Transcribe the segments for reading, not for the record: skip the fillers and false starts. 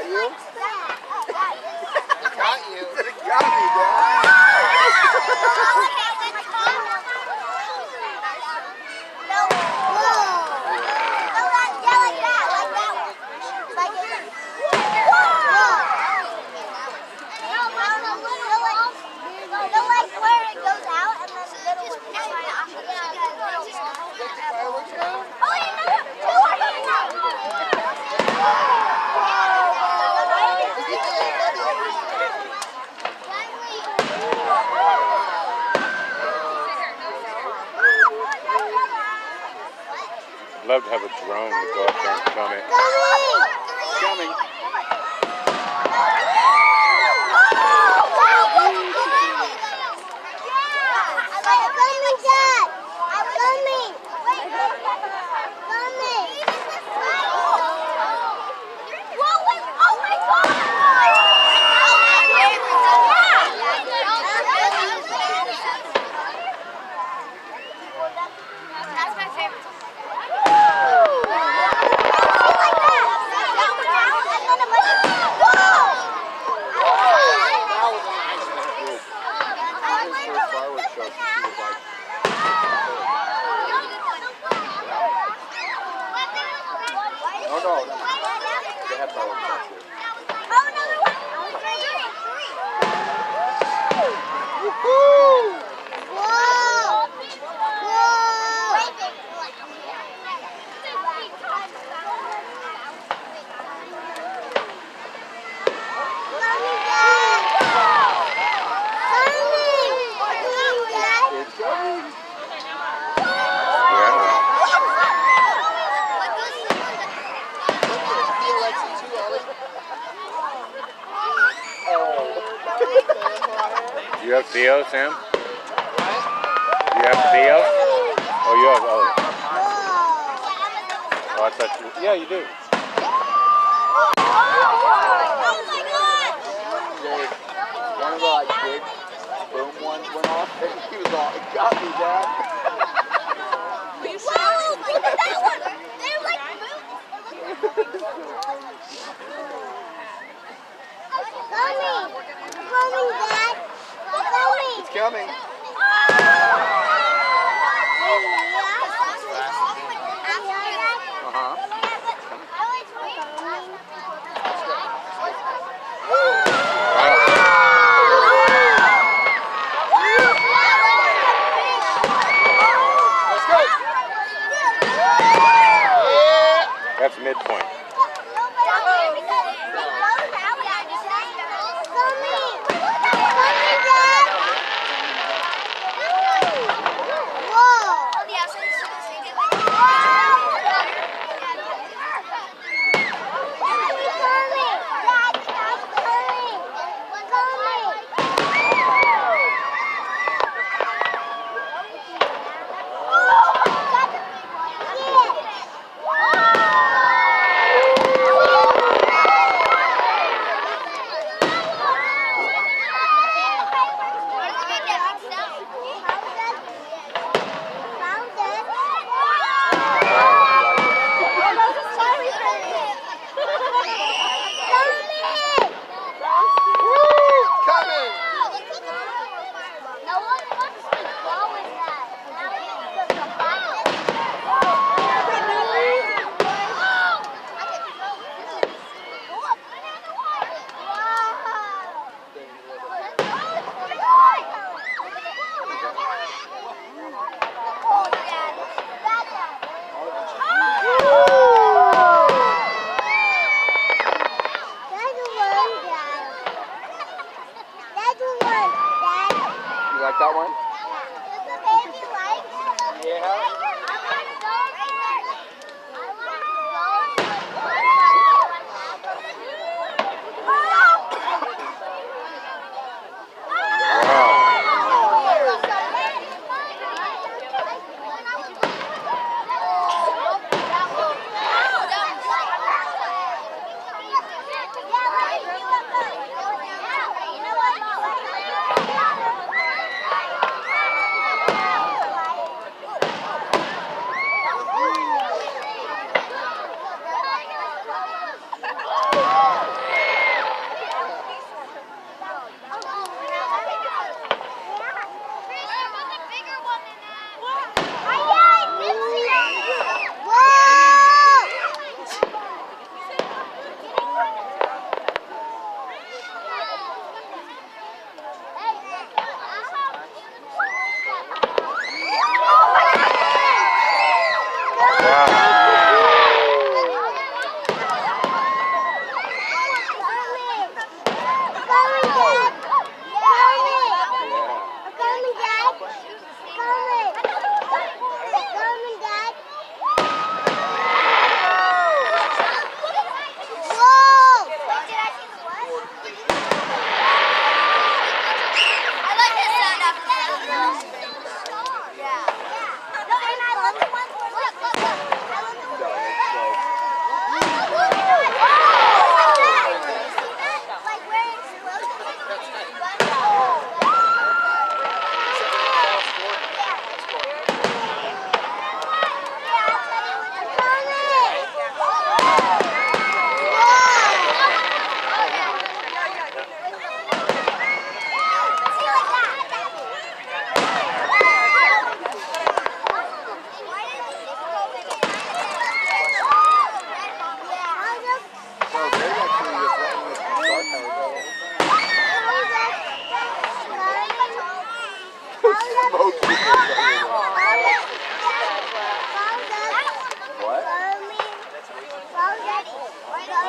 got you? It got you. It got me, Dad. I'd love to have a drone to go up there and film it. Coming. You have Theo, Sam? You have Theo? Oh, you have, oh. Oh, I thought you, yeah, you do. One of the like big boom ones went off and he was all, it got me, Dad. Whoa, look at that one! They're like coming, Dad. It's coming. That's midpoint.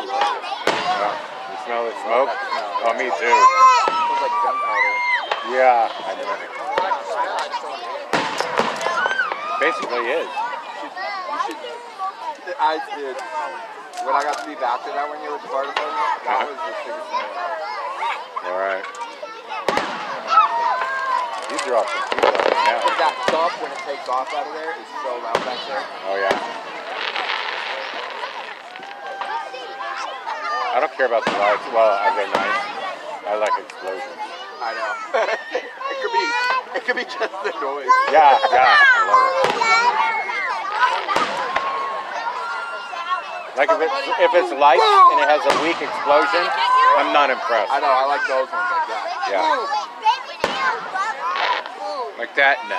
You smell the smoke? Oh, me too. It smells like gunpowder. Yeah, I know. Basically is. I did. When I got to be back to that one year with the fire department, that was the biggest thing. All right. These are awesome. Yeah. But that thump when it takes off out of there is so loud back there. Oh yeah. I don't care about the lights. Well, they're nice. I like explosions. I know. it could be just the noise. Yeah, I love it. Like if it's light and it has a weak explosion, I'm not impressed. I know. I like those ones like that. Yeah. Like that, no.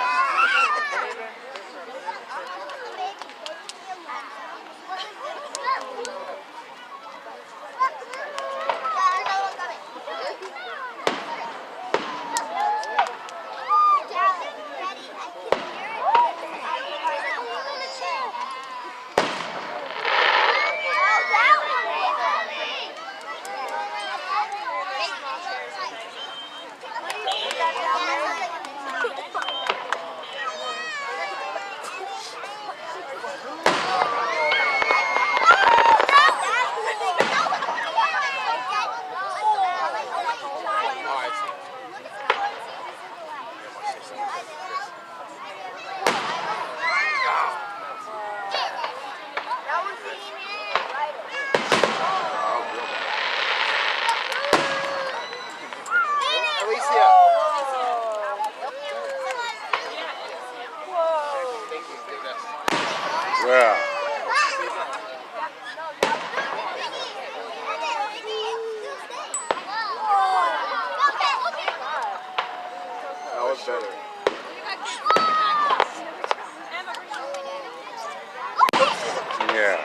Yeah. That was better. Yeah.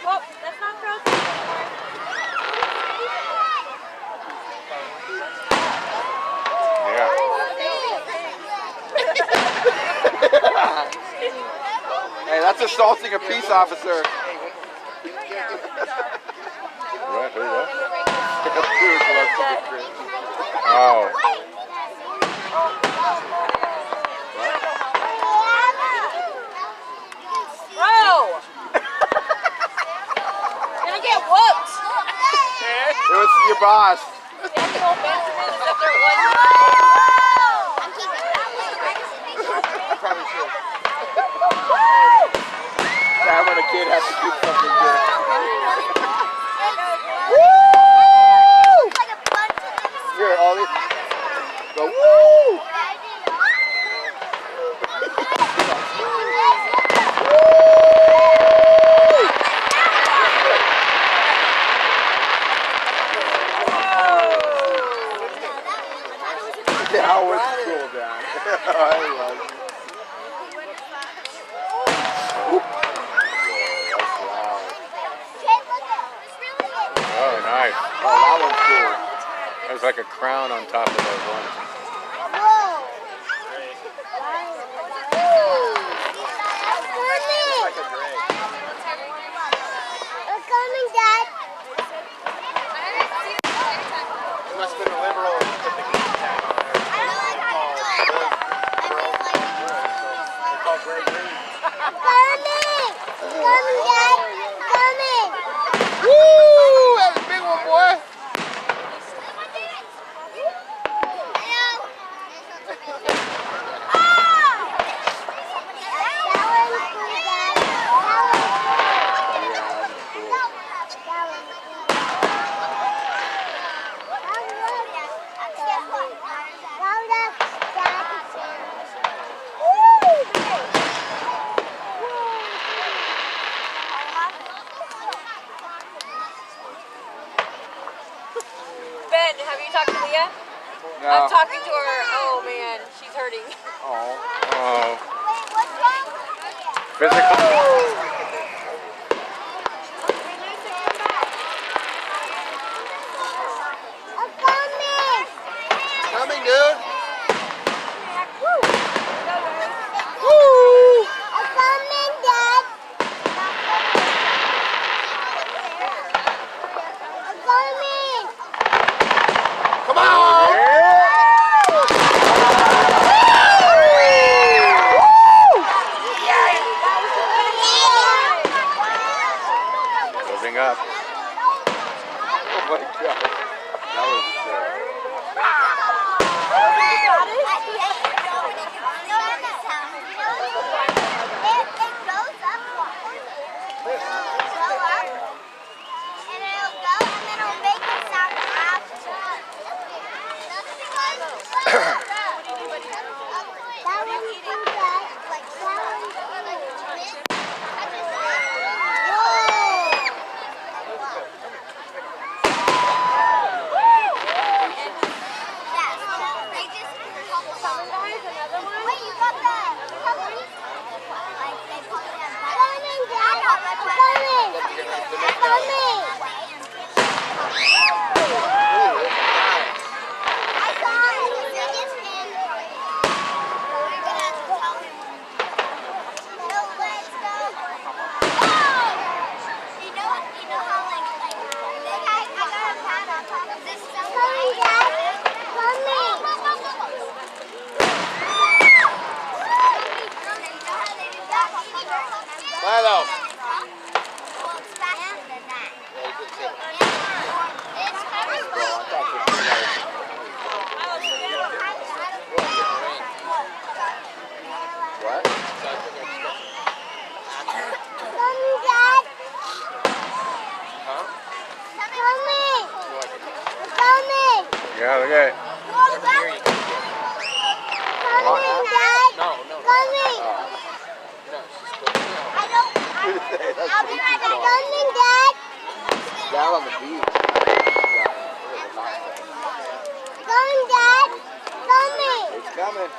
Well, that's not frozen anymore. Yeah. Hey, that's assaulting a peace officer. What? Who that? Oh. Oh. Bro! Gonna get whooped! It was your boss. Daniel Benjamin is up there one. I probably should. That when a kid has to keep something good. Woo! Here, Ollie. Go woo! That was cool, Dan. I love it. Oh, nice. Oh, that one's cool. There's like a crown on top of those ones. It must have been a liberal that put the game tag on there. They're called Grey Green. Woo! That's a big one, boy. Ben, have you talked to Leah? No. I'm talking to her. Oh man, she's hurting. Oh. Oh. Physical. Coming, dude. I'll be right back. Coming, Dad. Down on the beach. Coming, Dad. Coming. It's coming.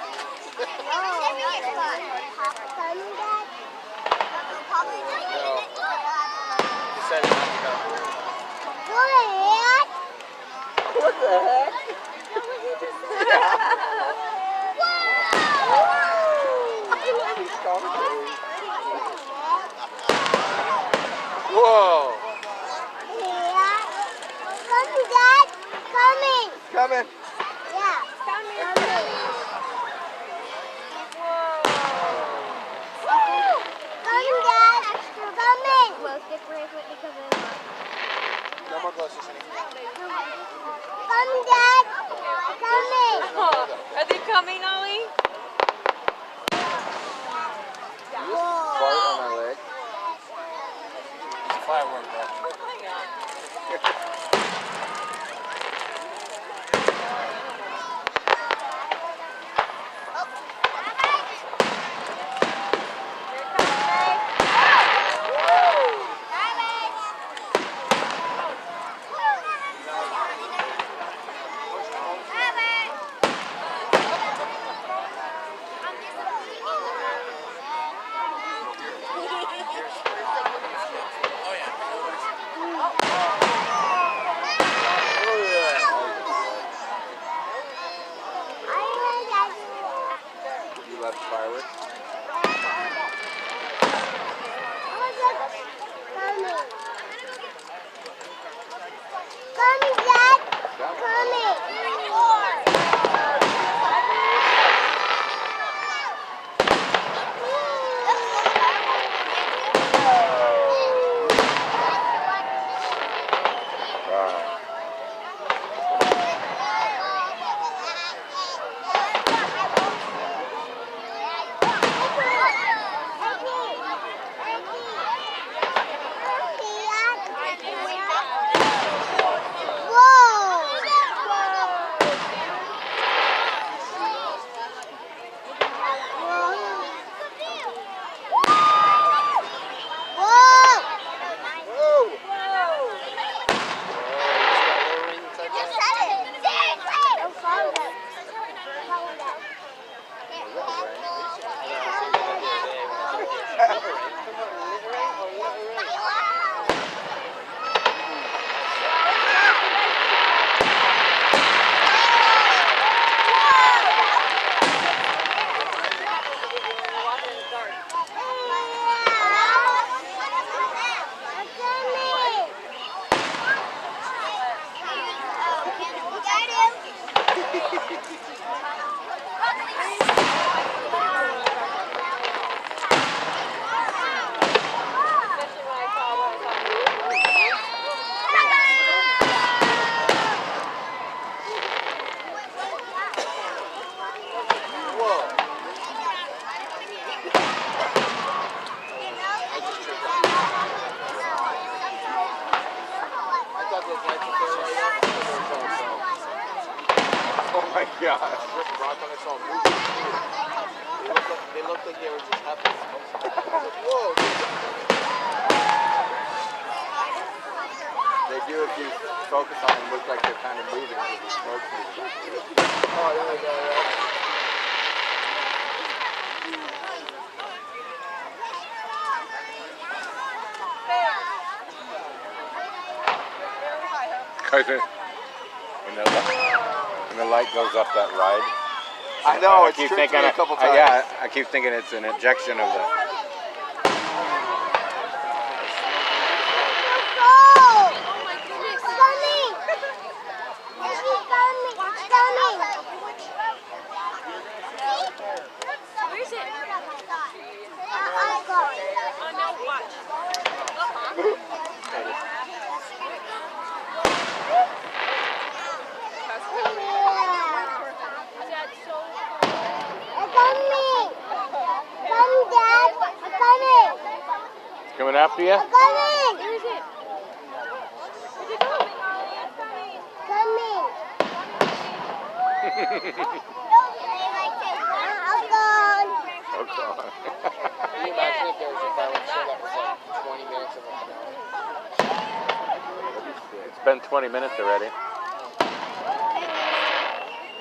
Coming, Dad. Decided not to come. What? What the heck? Whoa! Coming, Dad. Coming. Coming. Yeah. Coming. Coming, Dad. Coming. No more closer, Sunny. Coming, Dad. Coming. Are they coming, Ollie? You just fart on my leg. It's a firework, bro. You left fireworks. Coming, Dad. Coming. Oh my gosh. Just rock on its own movie. They looked like they were just happening. Whoa. They do if you focus on them, look like they're kind of moving because the smoke's moving. Oh, there we go, yeah. When the light goes up that ride, I know, I it's keep tricked thinking, me a couple times. yeah, I keep thinking it's an injection of the. Coming after you? all gone. Can you imagine if there was a fireworks show that was like 20 minutes of a finale? It's been 20 minutes already.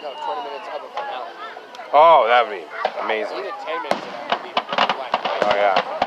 No, 20 minutes of a finale. Oh, that would be Even amazing. 10 minutes of that would be like. Oh, yeah.